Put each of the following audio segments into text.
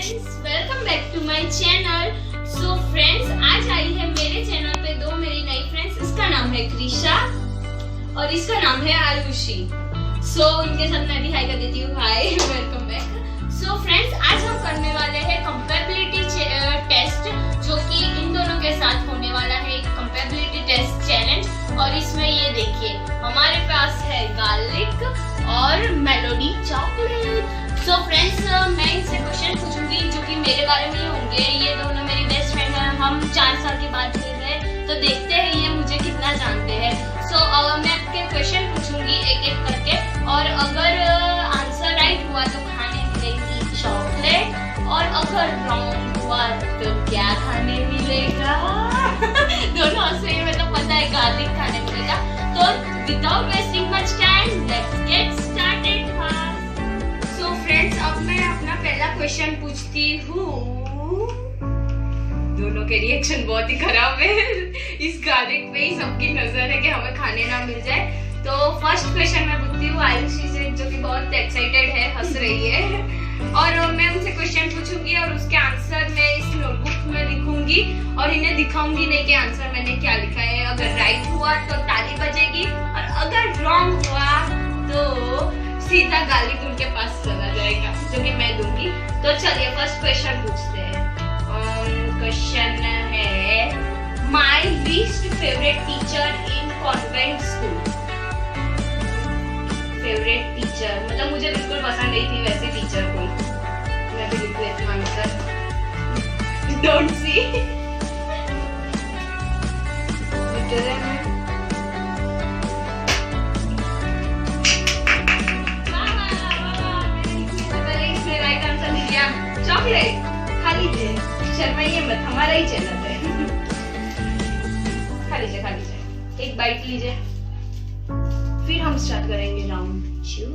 Friends, welcome back to my channel. So friends, आज आई है मेरे चैनल पे दो मेरी नई फ्रेंड्स। इसका नाम है क्रिशा और इसका नाम है आयुषी। सो इनके साथ मैं भी हाय कर देती हूँ। हाय, वेलकम बैक। सो फ्रेंड्स, आज हम करने वाले हैं कंपैटिबिलिटी टेस्ट, जो कि इन दोनों के साथ होने वाला है एक कंपैटिबिलिटी टेस्ट चैलेंज। और इसमें ये देखिए हमारे पास है गार्लिक और मेलोडी चॉकलेट। सो फ्रेंड्स, मैं इनसे क्वेश्चन पूछूंगी जो कि मेरे बारे में ही होंगे। ये दोनों मेरी बेस्ट फ्रेंड हैं, हम 4 साल के बाद मिल रहे हैं, तो देखते हैं ये मुझे कितना जानते हैं। सो मैं आपके क्वेश्चन पूछूंगी एक एक करके, और अगर आंसर राइट हुआ तो खाने मिलेगी चॉकलेट, और अगर रॉन्ग हुआ तो क्या खाने मिलेगा? दोनों हंसे, मतलब पता है गार्लिक खाने मिलेगा। तो without wasting much time, let's get started fast. So friends, अब मैं अपना पहला क्वेश्चन पूछती हूँ। दोनों के रिएक्शन बहुत ही खराब है। इस गार्लिक पे ही सबकी नजर है कि हमें खाने ना मिल जाए। तो फर्स्ट क्वेश्चन मैं पूछती हूँ आयुषी से, जो कि बहुत एक्साइटेड है, हंस रही है। और मैं उनसे क्वेश्चन पूछूंगी और उसके आंसर मैं इस नोटबुक में लिखूंगी और इन्हें दिखाऊंगी नहीं कि आंसर मैंने क्या लिखा है। अगर राइट हुआ तो ताली बजेगी, और अगर रॉन्ग हुआ तो सीधा गार्लिक उनके पास चला जाएगा, जो कि मैं दूंगी। तो चलिए फर्स्ट क्वेश्चन पूछते हैं। क्वेश्चन है, my least favourite teacher in convent school. Favourite teacher मतलब मुझे बिल्कुल पसंद नहीं थी वैसे टीचर कोई। मैं भी लिख लेती हूँ आंसर। डोंट सी चॉकलेट खा लीजिए, शर्माइए मत, हमारा ही चैनल है। खा लीजिए, खा लीजिए, एक बाइट लीजिए, फिर हम स्टार्ट करेंगे राउंड 2।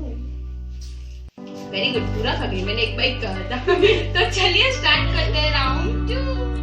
वेरी गुड, पूरा खा गई, मैंने एक बाइट कहा था। तो चलिए स्टार्ट करते हैं राउंड 2।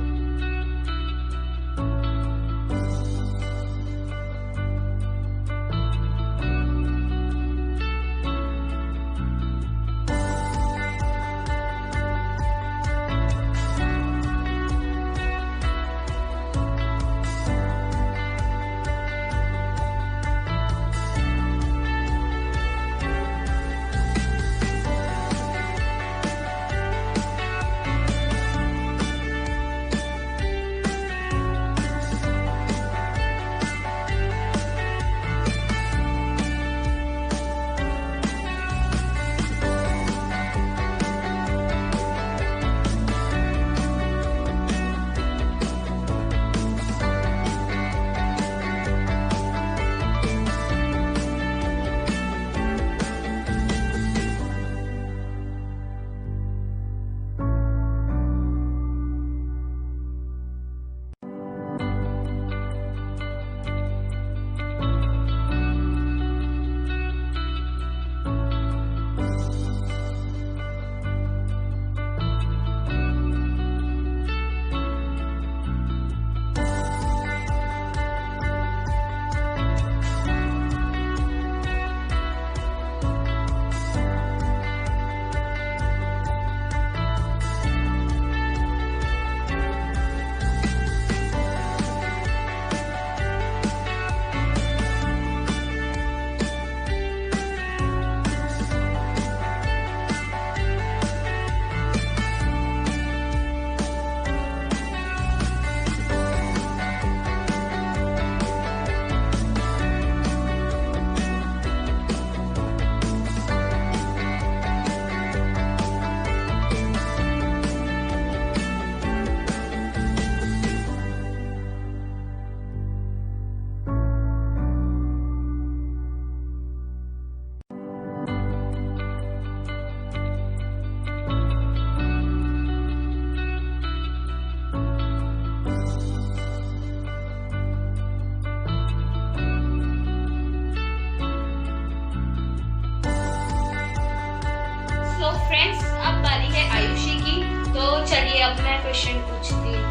तो फ्रेंड्स, अब बारी है आयुषी की। तो चलिए अब मैं क्वेश्चन पूछती हूँ।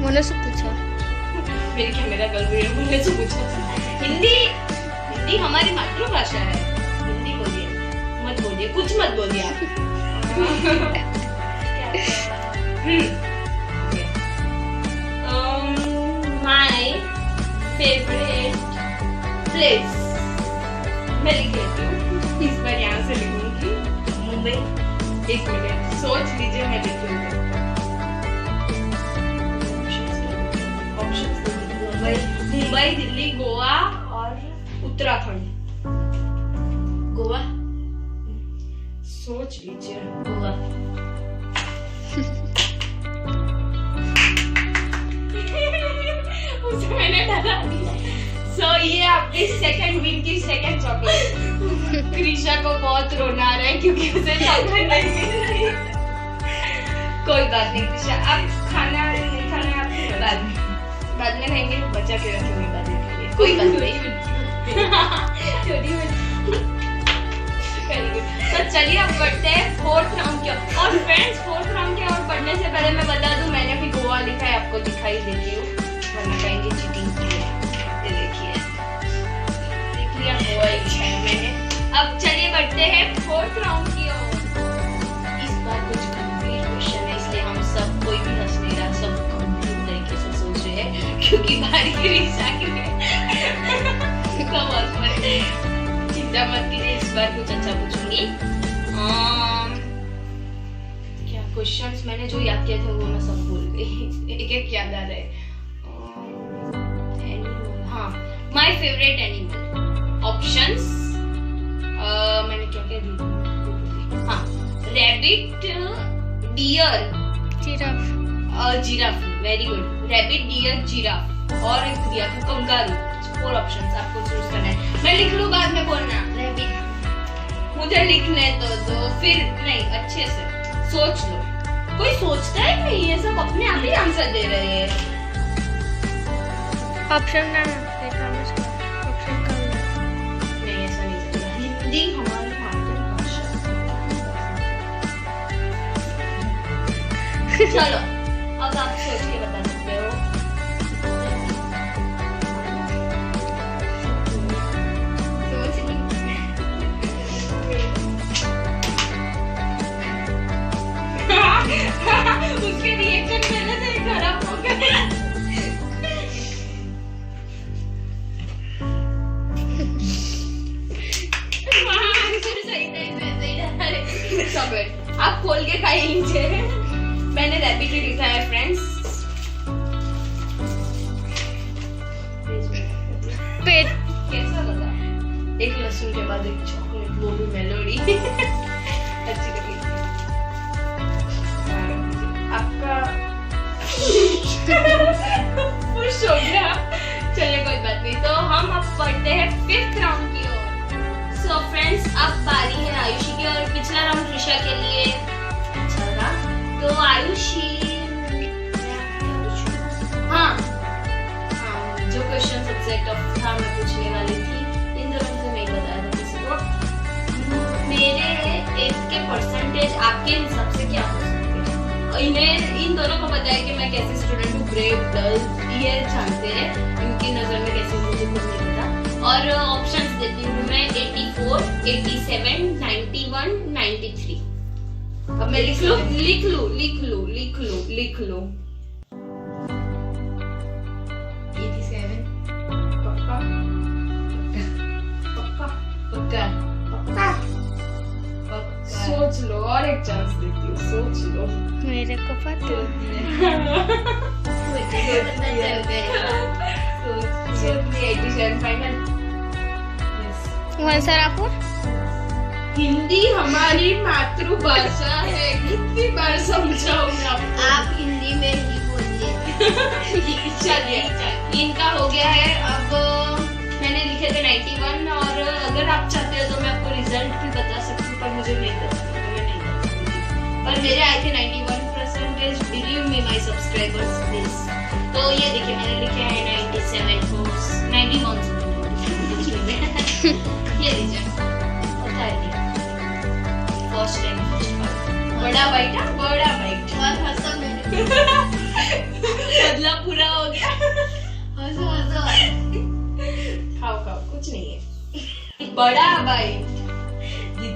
मैंने से पूछा, मेरी कैमरा गल गई है, मैंने से पूछा। हिंदी हमारी मातृभाषा है, हिंदी बोलिए। कुछ मत बोलिए आप। माय फेवरेट प्लेस मैं लिख लेती हूँ, इस बार यहाँ से लिखूंगी मुंबई। एक मिनट सोच लीजिए, मैं लिख लूंगी। मुंबई, दिल्ली, गोवा और उत्तराखंड। गोवा, सोच लीजिए। गोवा। उसे मैंने डरा दिया। So, ये आपकी सेकंड विन की सेकंड चॉकलेट। क्रिशा को बहुत रोना आ रहा है क्योंकि उसे चॉकलेट नहीं मिल रही। कोई बात नहीं क्रिशा, आप खाना नहीं खाना है आपको बाद में खाएंगे, बचा के रखेंगे बाद में खाएंगे, कोई बात नहीं। तो चलिए अब बढ़ते हैं फोर्थ राउंड की ओर। और फ्रेंड्स फोर्थ राउंड की ओर बढ़ने से पहले मैं बता दूं, मैंने भी गोवा लिखा है, आपको दिखाई देती हूँ वरना कहेंगे चीटिंग की है। ये देखिए देख लिया, गोवा लिखा है मैंने। अब चलिए बढ़ते हैं फोर्थ राउंड की ओर। इस बार कुछ गंभीर क्वेश्चन है, इसलिए हम सब कोई भी हंस नहीं रहा, सब गंभीर तरीके से सोच रहे हैं क्योंकि बारी क्रिशा की है। चिंता मत कीजिए, इस बार कुछ अच्छा पूछूंगी। क्या क्वेश्चंस मैंने जो याद किए थे वो मैं सब भूल गई। एक एक याद आ रहे। हाँ, माय फेवरेट एनिमल। ऑप्शंस मैंने क्या क्या दी? हाँ, rabbit, deer, giraffe. Very good. Rabbit, deer, giraffe और एक दिया था कंगारू। 4 ऑप्शंस आपको चूज करना है। मैं लिख लूं बाद में बोलना। रैबिट मुझे लिखने दो फिर नहीं, अच्छे से सोच लो। कोई सोचता है नहीं, ये सब अपने आप ही आंसर दे रहे हैं। ऑप्शन ना देखा मुझको, ऑप्शन कम नहीं, ऐसा नहीं चलेगा। हिंदी हमारी मातृभाषा। चलो अब आप सोच के बता सकते हो। उसके रिएक्शन पहले से ही खराब हो गए। आप खोल के खाई लीजिए। मैंने रैबिट ही लिखा है फ्रेंड्स। पेट कैसा लगा? एक लहसुन के बाद एक चॉकलेट, वो भी मेलोडी। अच्छी लगी आपका। खुश हो गया। चलिए कोई बात नहीं। तो हम अब बढ़ते हैं 5th राउंड की ओर। सो फ्रेंड्स अब बारी है आयुषी की, और पिछला राउंड ऋषा के लिए अच्छा था। तो आयुषी, हाँ जो क्वेश्चन सबसे टफ था मैं पूछने वाली थी, इन दोनों से नहीं बताया था किसी को। मेरे एज के परसेंटेज आपके हिसाब से क्या हो सकते हैं? इन्हें इन दोनों को पता है कि मैं कैसे स्टूडेंट हूँ, ब्रेव, डल, ये जानते हैं, इनकी नजर में कैसे मुझे खुद नहीं पता। और ऑप्शंस देती हूँ मैं 84, 87, 91, 93। अब मैं लिख लूं? लिख लो। 87 पक्का। सोच लो, और एक चांस देती हूँ, सोच लो। मेरे को पता है। 87 फाइनल। वंसरापुर। हिंदी हमारी मातृभाषा है, कितनी बार समझाऊं मैं आपको? आप हिंदी में ही बोलिए। चलिए इनका हो गया है। अब मैंने लिखे थे 91, और अगर आप चाहते हो तो मैं आपको रिजल्ट भी बता सकती हूँ, पर मुझे नहीं पता, तो मैं नहीं बता सकती। पर मेरे आए थे 91%। Believe me my subscribers please. तो ये देखिए मैंने लिखे हैं 97 कोर्स, 91। ये लीजिए, बता दिया। फर्स्ट टाइम बड़ा बाइट है, बड़ा बाइट। और हंसा मैंने। बदला पूरा हो गया। हंसो। खाओ कुछ नहीं है। बड़ा बाइट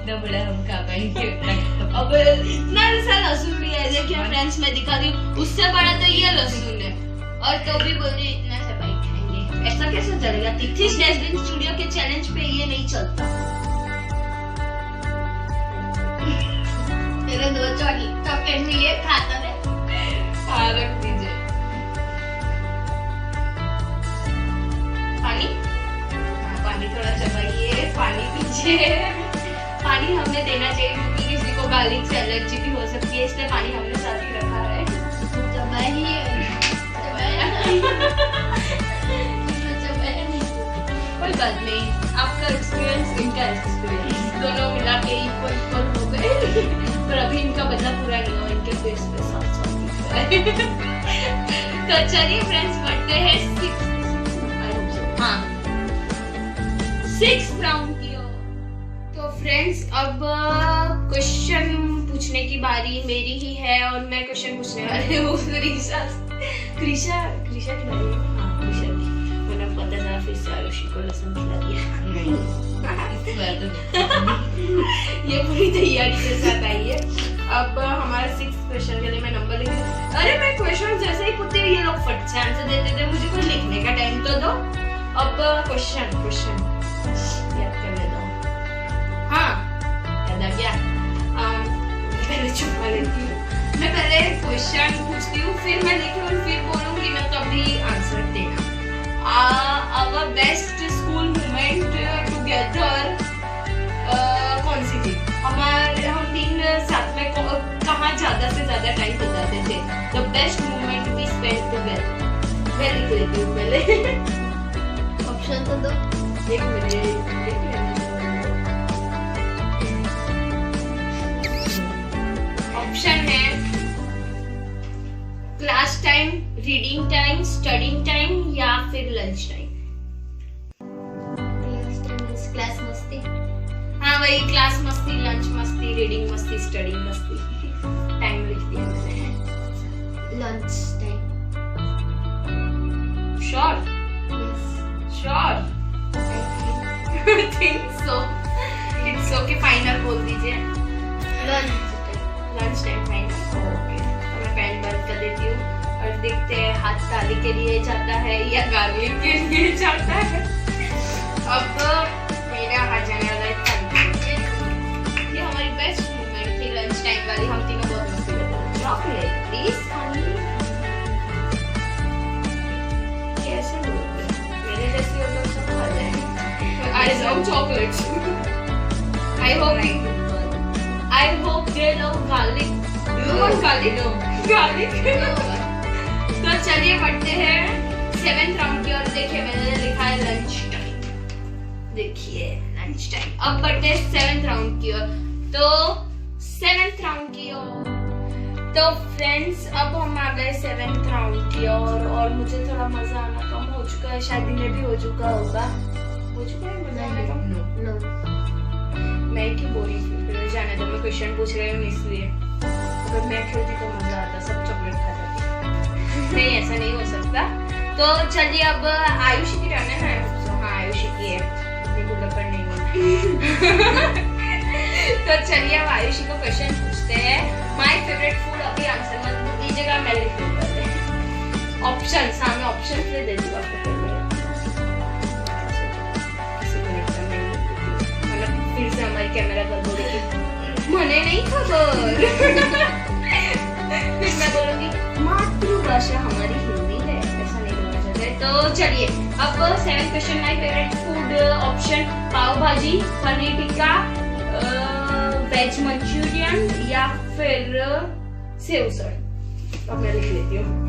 जितना बड़ा हम खा पाएंगे अब इतना सा लहसुन भी है। देखिए फ्रेंड्स मैं दिखा रही हूँ, उससे बड़ा तो ये लहसुन है और तो भी बोल रही इतना सा भाई खाएंगे। ऐसा कैसे चलेगा? तिथि डेस्बिन स्टूडियो के चैलेंज पे ये नहीं चलता। मेरे 2 चॉकलेट में ये खाता है। हाँ रख दीजिए। पानी, हाँ पानी थोड़ा चबाइए, पानी पीजिए। पानी हमें देना चाहिए क्योंकि किसी को गार्लिक से एलर्जी भी हो सकती है, इसलिए पानी हमने साथ ही रखा है। कोई बात नहीं, आपका एक्सपीरियंस इनका एक्सपीरियंस दोनों मिला के इक्वल हो गए। पर अभी इनका बदला पूरा नहीं हुआ, इनके फेस पे साफ तो चलिए फ्रेंड्स बढ़ते हैं 6 राउंड की ओर। तो फ्रेंड्स अब क्वेश्चन पूछने की बारी मेरी ही है और मैं क्वेश्चन पूछने वाली हूँ कृषा खिलाई। हाँ कृषा की, मैंने पता था फिर से आयुषी को लहसुन खिला दिया। ये पूरी तैयारी के साथ आई है। अब हमारा 6 क्वेश्चन के लिए मैं नंबर लिख रही हूँ। अरे मैं क्वेश्चन जैसे ही पूछती हूँ ये लोग फट से आंसर देते थे, मुझे कोई लिखने का टाइम तो दो। अब क्वेश्चन याद करने दो। हाँ याद आ गया। पहले छुपा लेती हूँ, मैं पहले क्वेश्चन पूछती हूँ फिर मैं लिखूँ फिर बोलूँगी मैं तभी आंसर देना। Our best school moment together कौन सी थी? हम 3 साथ में कहाँ ज्यादा से ज्यादा टाइम बिताते थे? The best moment we spend together. मैं लिख लेती हूँ पहले। ऑप्शन तो दो। एक मिनट। ऑप्शन है class time, reading time, studying time या फिर लंच टाइम। क्लास मस्ती। हाँ वही क्लास मस्ती, लंच मस्ती, रीडिंग मस्ती, स्टडिंग मस्ती। टाइम लिख दिया मैंने। Lunch time. Sure? Sure? Think so. It's okay, final बोल दीजिए। Lunch time final. ओके तो मैं पेन बंद कर देती हूँ और देखते हैं हाथ ताली के लिए जाता है या गार्लिक के लिए जाता है। अब मेरा हाथ जाने वाला है ताली। ये हमारी बेस्ट मोमेंट थी लंच टाइम वाली, हम तीनों बहुत मस्ती करते थे। चॉकलेट प्लीज खानी। कैसे बोलते हैं मेरे जैसी और लोग सब खा जाएंगे। I love chocolates. I hope they love garlic. You want garlic? No. Garlic. तो चलिए बढ़ते हैं 7th राउंड की ओर। देखिए मैंने लिखा है लंच टाइम। देखिए लंच टाइम। अब बढ़ते हैं 7th राउंड की ओर। तो 7th राउंड की ओर। तो फ्रेंड्स अब हम आ गए 7th राउंड की ओर और मुझे थोड़ा मजा आना कम हो चुका है, शायद इन्हें भी हो चुका होगा। हो चुका है मजा आना कम? नो। मैं ही बोरिंग फील कर रही हूँ, जाने दो, मैं क्वेश्चन पूछ रही हूँ इसलिए। अगर मैं खेलती तो मजा आता, सब चॉकलेट खा जाती। नहीं ऐसा नहीं हो सकता। तो चलिए अब आयुषी की टर्न है। हाँ आयुषी की है, इतनी बुढ़ापन नहीं होना। तो चलिए अब आयुषी को क्वेश्चन पूछते हैं। माय फेवरेट फूड, अभी आंसर मत दीजिएगा, मैं लिख लूँ पहले। ऑप्शन सामने ऑप्शन दे दूँगा आपको पहले। फिर से हमारी कैमरा कर बोलेगी मने नहीं खबर। फिर मैं बोलूंगी मातृभाषा हमारी हिंदी है, ऐसा नहीं बोलना चाहते। तो चलिए अब 7th question. My favourite food option pav bhaji, paneer tikka, veg Manchurian या फिर सेव उसल। अब मैं लिख लेती हूँ।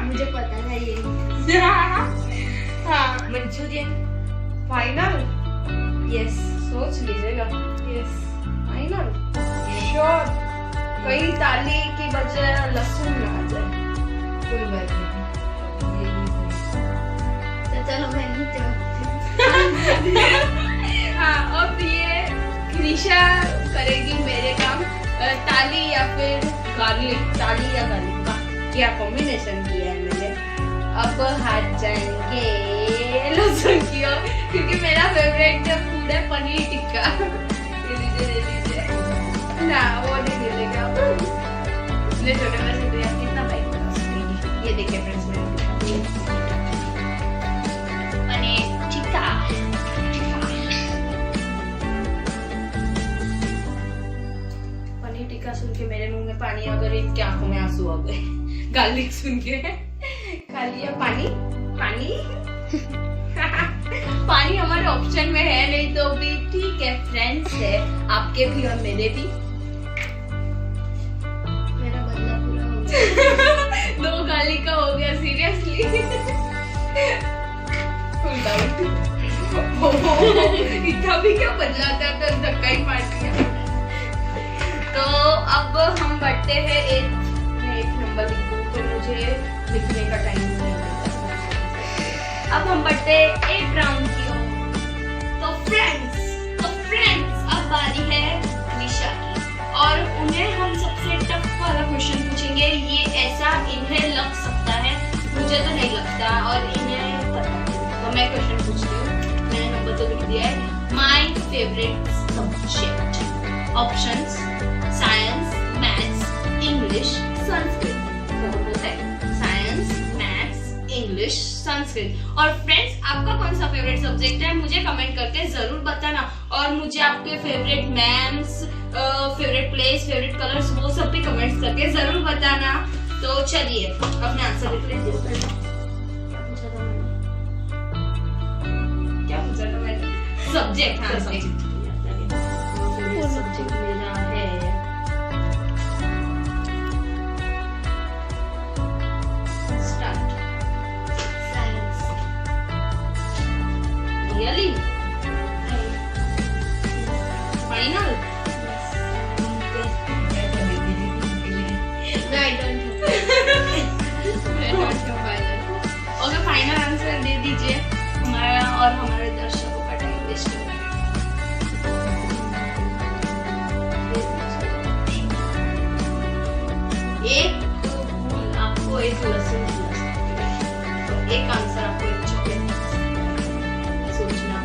मुझे पता था ये। हाँ मंचूरियन फाइनल। यस सोच लीजिएगा। Yes final sure. कहीं ताली की बजाय लहसुन ना आ जाए। कोई बात नहीं। तो चलो मैं हाँ अब ये कृषा करेगी मेरे काम। ताली या फिर गार्लिक, ताली या गार्लिक का क्या कॉम्बिनेशन किया है मैंने। अब हाथ जाएंगे लहसुन की ओर, क्योंकि मेरा फेवरेट फूड है पनीर टिक्का। ले लीजिए ना, वो नहीं मिलेगा। इतने छोटे बड़े से आप कितना बाइक करा सकते। ये देखिए फ्रेंड्स, मैंने पनीर टिक्का। पनीर टिक्का सुन के मेरे मुंह में पानी आ गया, इनकी आंखों में आंसू आ गए। गार्लिक सुन के खा लिया पानी। पानी हमारे ऑप्शन में है नहीं तो भी ठीक है फ्रेंड्स, है आपके भी और मेरे भी। मेरा बदला पूरा हो गया। 2 गाली का हो गया सीरियसली। इतना भी क्या बदला था, तो धक्का ही मार दिया। तो अब हम बढ़ते हैं एक नंबर लिखूं तो मुझे लिखने का टाइम नहीं मिलता। अब हम बढ़ते हैं 8 राउंड की ओर। तो फ्रेंड्स अब बारी है निशा की, और उन्हें हम सबसे टफ वाला क्वेश्चन पूछेंगे। ये ऐसा इन्हें लग सकता है, मुझे तो नहीं लगता, और इन्हें पता नहीं। तो मैं क्वेश्चन पूछती हूँ, मैंने नंबर तो लिख दिया है। My favourite subject, options science, maths, English, Sanskrit. 4 होता है, साइंस, मैथ्स, इंग्लिश, संस्कृत। और फ्रेंड्स, आपका कौन सा फेवरेट सब्जेक्ट है मुझे कमेंट करके जरूर बताना, और मुझे आपके favourite ma'am's, favourite place, favourite colours, वो सब भी कमेंट्स करके जरूर बताना। तो चलिए अपने आंसर लिख लीजिए। क्या पूछा था मैंने? सब्जेक्ट। हाँ, सब्जेक्ट मेरा है start. Science. Really? Final? Okay, final answer दे दीजिए। हमारा और हमारे दर्शकों का टाइम वेस्ट हो रहा है। एक फूल आपको एक लहसुन खिला सकती है, तो एक आंसर आपको एक चॉकलेट सोचना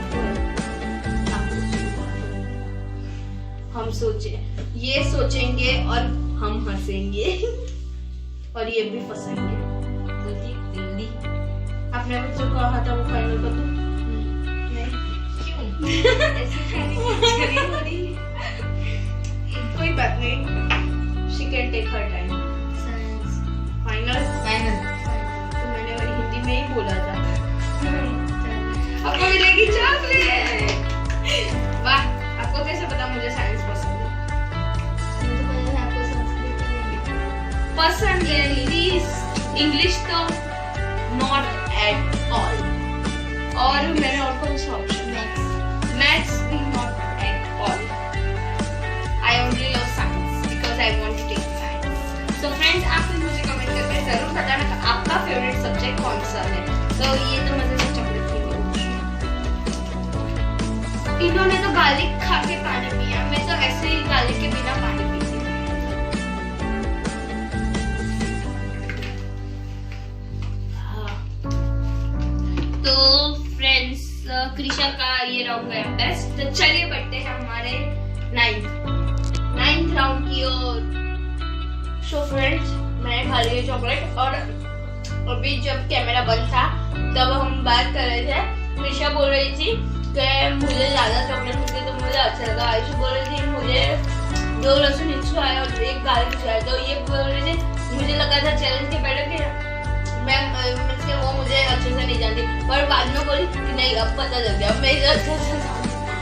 हम सोचे, ये सोचेंगे और हम हंसेंगे और ये भी फंसेंगे। जल्दी आपने अभी जो कहा था वो फाइनल कर दूं? नहीं, क्यों? ऐसे कोई बात नहीं, she can take her time. Science. Final? तो मैंने हिंदी में ही बोला था। आपको मिलेगी चॉकलेट। वाह, आपको कैसे पता मुझे साइंस पसंद है? पसंद है, इंग्लिश तो नॉट एट ऑल। और मैंने और कौन सा ऑप्शन? मैथ्स भी not at all. I only love science because I want to take science. So friends, आप भी मुझे कमेंट करके जरूर बताना कि आपका फेवरेट सब्जेक्ट कौन सा है। तो ये तो मजे से चॉकलेट पी। इन्होंने तो गार्लिक खा के पानी पिया, मैं तो ऐसे ही गार्लिक के बिना पानी पीती। तो फ्रेंड्स, कृषा का ये राउंड गया बेस्ट। तो चलिए बढ़ते हैं हमारे 9th राउंड की ओर। सो फ्रेंड्स, मैंने खा लिया चॉकलेट, और अभी जब कैमरा बंद था तब हम बात कर रहे थे। कृषा बोल रही थी कि मुझे ज्यादा चॉकलेट मिलती तो मुझे अच्छा लगा। आयुषी बोल रही थी मुझे 2 लहसुन अच्छा आया और 1 गार्लिक आया। तो ये बोल रही थी मुझे लगा था चैलेंज के पहले कि वो मुझे अच्छे से नहीं जानती, पर बाद में बोली कि नहीं अब पता लग गया मैं इधर अच्छे से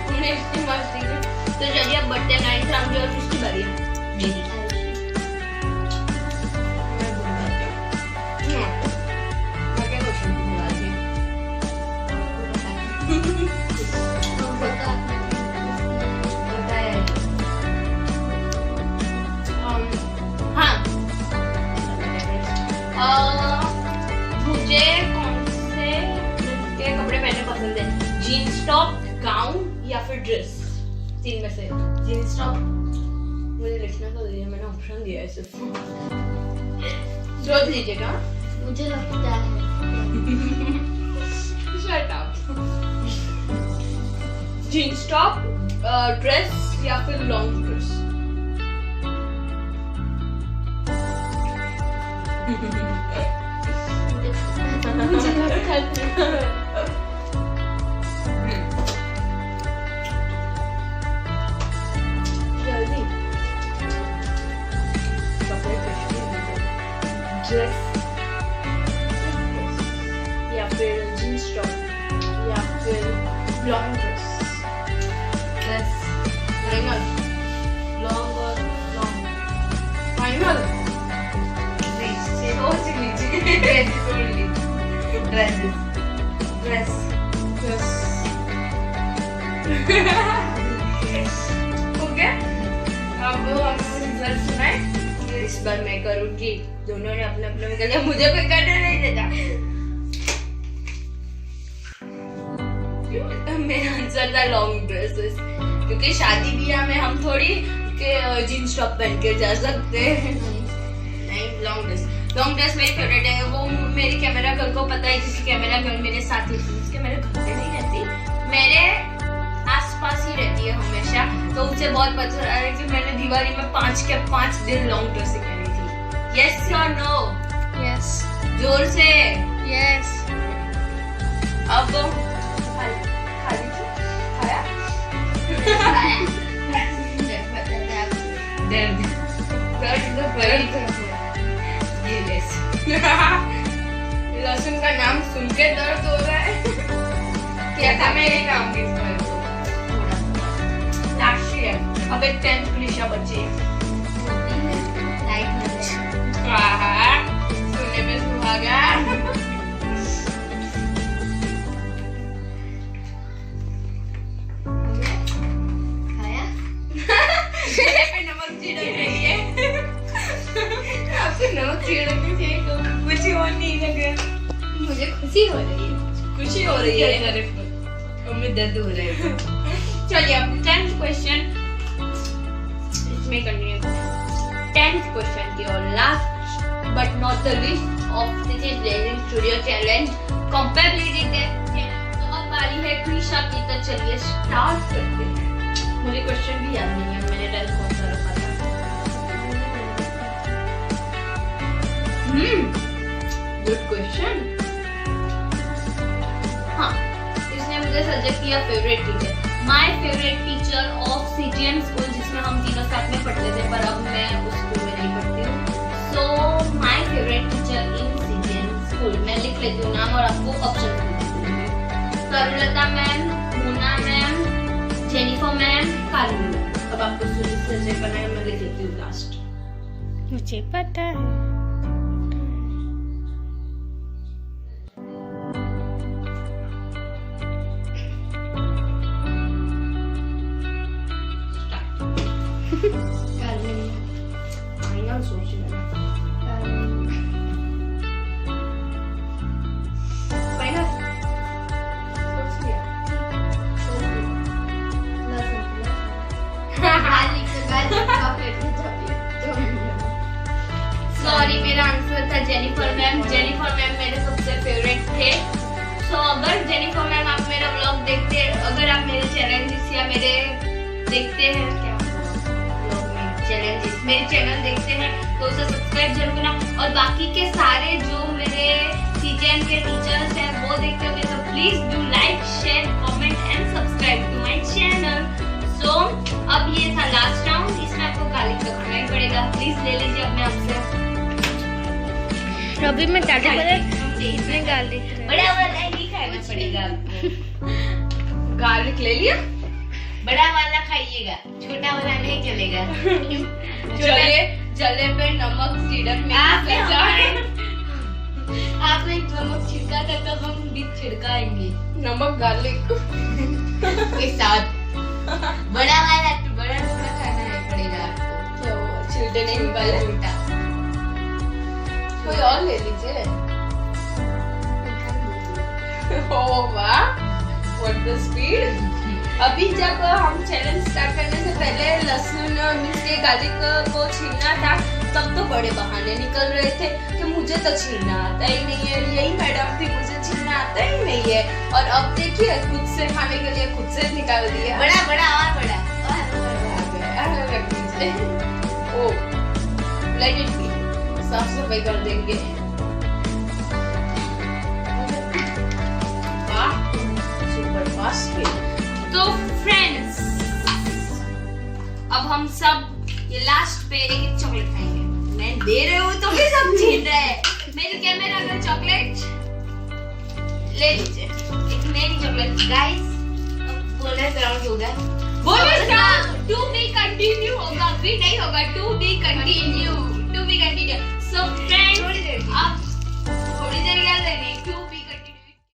हमने इसकी मस्ती की। तो चलिए अब बढ़ते हैं 9th राउंड की और किसकी बारी है? मेरी। मुझे कौन से के कपड़े पहनने पसंद है? जीन्स टॉप, गाउन या फिर ड्रेस? 3 में से। Jeans top. मुझे लिखना तो दिया, मैंने ऑप्शन दिया है सिर्फ। सोच लीजिएगा। मुझे लगता है Shut up. Jeans top, dress या फिर लॉन्ग ड्रेस? मुझे लगता है जल्दी ड्रेस या फिर जीन्स टॉप या फिर long dress? Dress final? Long और लॉन्ग फाइनल? सोच लीजिए। ड्रेस ड्रेस ओके, अब हमने रिजल्ट सुनाए। इस बार मैं करूँगी, दोनों ने अपने अपने में कर लिया, मुझे कोई करने नहीं देता। मेरा आंसर था लॉन्ग ड्रेसेस, क्योंकि शादी ब्याह में हम थोड़ी के जीन्स टॉप पहन के जा सकते हैं। नहीं, लॉन्ग ड्रेस। लॉन्ग ड्रेस मेरी फेवरेट है। वो मेरी कैमरा गर्ल को पता है, क्योंकि कैमरा गर्ल मेरे साथ ही थी। उसके मेरे घर पे नहीं रहती, मेरे आसपास ही रहती है हमेशा, तो उसे बहुत पता है कि मैंने दिवाली में 5 के 5 दिन लॉन्ग ड्रेस पहनी थी। यस और नो? यस जोर से यस अब खाया लहसुन का नाम सुन के दर्द हो रहा है। क्या था मेरे काम की लास्ट ईयर। अब एक 10th क्रिशा बची है। सुनने में सुहागा। खाया मेरे पे नमक छिड़कने लिए। आपको नमक छिड़कने चाहिए तो कुछ और नहीं लगे। मुझे खुशी हो रही है। खुशी हो रही है, हमें दर्द हो रहा है। चलिए अब 10th क्वेश्चन इसमें कंटिन्यू करते हैं। 10th क्वेश्चन की और last but not the least of this is blazing studio challenge compatibility test. तो अब बारी है क्रिशा की, तो चलिए स्टार्ट करते हैं। मुझे क्वेश्चन भी याद नहीं है, मैंने 10 कौन सा रखा था। Good question. हाँ, इसने मुझे सजेस्ट किया favourite teacher. My favourite teacher of CGN school, जिसमें हम तीनों साथ में पढ़ते थे, पर अब मैं उस स्कूल में नहीं पढ़ती हूँ। So my favourite teacher in CGN school, मैं लिख लेती हूँ नाम और आपको ऑप्शन देती हूँ। Tarulata ma'am, Mona ma'am, Jennifer ma'am, Kali ma'am. अब आपको सजेस्ट करना है, मैं लिख लेती हूँ लास्ट। मुझे पता है। फाइनल सोच लेना। फाइनल सोच लिया। सॉरी, मेरा आंसर था जेनिफर मैम। जेनिफर मैम मेरे सबसे फेवरेट थे। सो अगर जेनिफर मैम आप मेरा व्लॉग देखते, अगर आप मेरे चैलेंजेस या मेरे देखते हैं, क्या चैलेंजेस मेरे चैनल देखते हैं, तो उसे सब्सक्राइब जरूर करना। और बाकी के सारे जो मेरे सीजीएन के टीचर्स हैं वो देखते होंगे, तो please do like, share, comment and subscribe to my channel. So अब ये था लास्ट राउंड, इसमें आपको गार्लिक तो खाना ही पड़ेगा। प्लीज ले लीजिए अपने आप से। अभी मैं दादी इसमें गार्लिक बड़ा वाला ही खाना पड़ेगा आपको। गार्लिक ले लिया, बड़ा वाला खाइएगा, छोटा वाला नहीं चलेगा। जले पे नमक छिड़क आपने नमक छिड़का था, तब हम भी छिड़काएंगे नमक गार्लिक के साथ। बड़ा वाला तो बड़ा टुकड़ा खाना है पड़ेगा आपको। छिलटे नहीं निकाले। छोटा कोई और ले लीजिए। ओह वाह, व्हाट द स्पीड। अभी जब हम चैलेंज स्टार्ट करने से पहले लहसुन मीन्स के गार्लिक को छीलना था, तो सब तो बड़े बहाने निकल रहे थे कि मुझे तो छीनना आता ही नहीं है, यही मैडम थी, मुझे छीनना आता ही नहीं है। और अब देखिए खुद से खाने के लिए खुद से निकाल दिया। बड़ा बड़ा और बड़ा रख दीजिए। ओ लेट इट बी, साफ सफाई कर देंगे। Super fast. तो फ्रेंड्स अब हम सब ये लास्ट पे एक चॉकलेट खाएंगे। मैं दे रही हूँ तो भी सब छीन रहे हैं। मेरी कैमरा अगर चॉकलेट ले लीजिए, एक मेरी चॉकलेट। गाइस बोनस राउंड होगा, bonus round to be continue होगा, अभी नहीं होगा, टू बी कंटिन्यू।